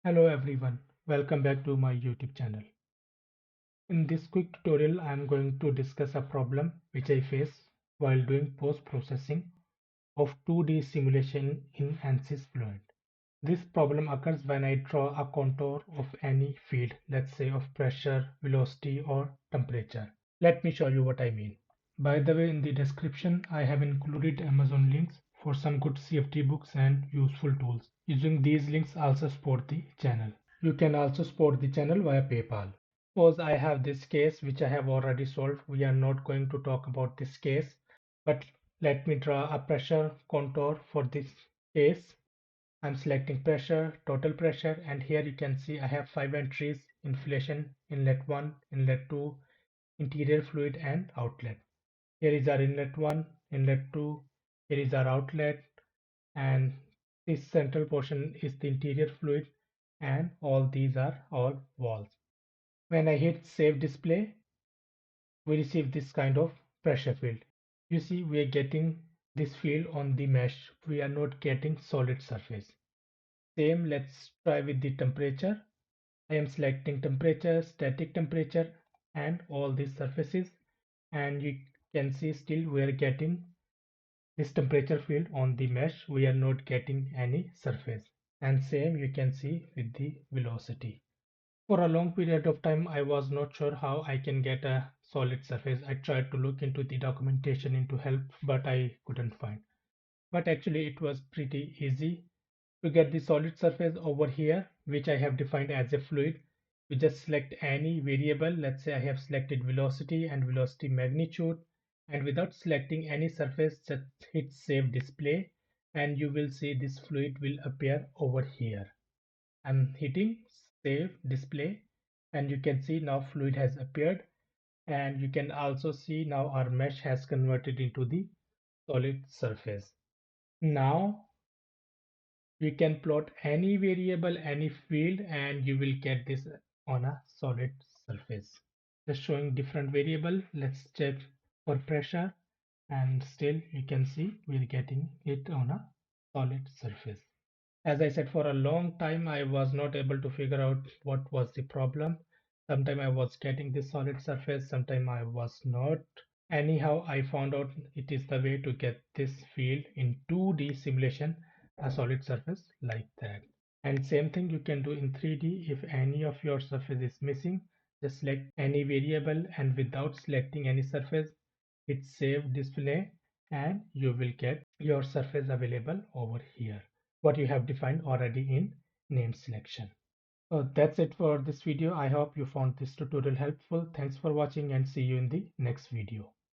Hello everyone, welcome back to my YouTube channel. In this quick tutorial, I am going to discuss a problem which I face while doing post-processing of 2D simulation in Ansys-Fluent. This problem occurs when I draw a contour of any field, let's say of pressure, velocity or temperature. Let me show you what I mean. By the way, in the description, I have included Amazon links for some good CFD books and useful tools. Using these links also support the channel. You can also support the channel via PayPal. Suppose I have this case which I have already solved. We are not going to talk about this case, but let me draw a pressure contour for this case. I'm selecting pressure, total pressure, and here you can see I have 5 entries: inflation, inlet 1, inlet 2, interior fluid and outlet. Here is our inlet 1, inlet 2, here is our outlet, and this central portion is the interior fluid, and all these are all walls. When I hit save display, we receive this kind of pressure field. You see, we are getting this field on the mesh. We are not getting solid surface. Same, let's try with the temperature. I am selecting temperature, static temperature, and all these surfaces, and you can see still we are getting this temperature field on the mesh. We are not getting any surface. And same you can see with the velocity. For a long period of time, I was not sure how I can get a solid surface. I tried to look into the documentation into help, but I couldn't find. But actually it was pretty easy to get the solid surface over here, which I have defined as a fluid. You just select any variable. Let's say I have selected velocity and velocity magnitude, and without selecting any surface, just hit save display and you will see this fluid will appear over here. I'm hitting save display and you can see now fluid has appeared, and you can also see now our mesh has converted into the solid surface. Now you can plot any variable, any field, and you will get this on a solid surface. Just showing different variable. Let's check for pressure, and still you can see we're getting it on a solid surface. As I said, for a long time I was not able to figure out what was the problem. Sometime I was getting this solid surface, sometime I was not. Anyhow, I found out it is the way to get this field in 2D simulation, a solid surface like that. And same thing you can do in 3D. If any of your surface is missing, just select any variable and without selecting any surface, hit save display and you will get your surface available over here, what you have defined already in name selection. So that's it for this video. I hope you found this tutorial helpful. Thanks for watching and see you in the next video.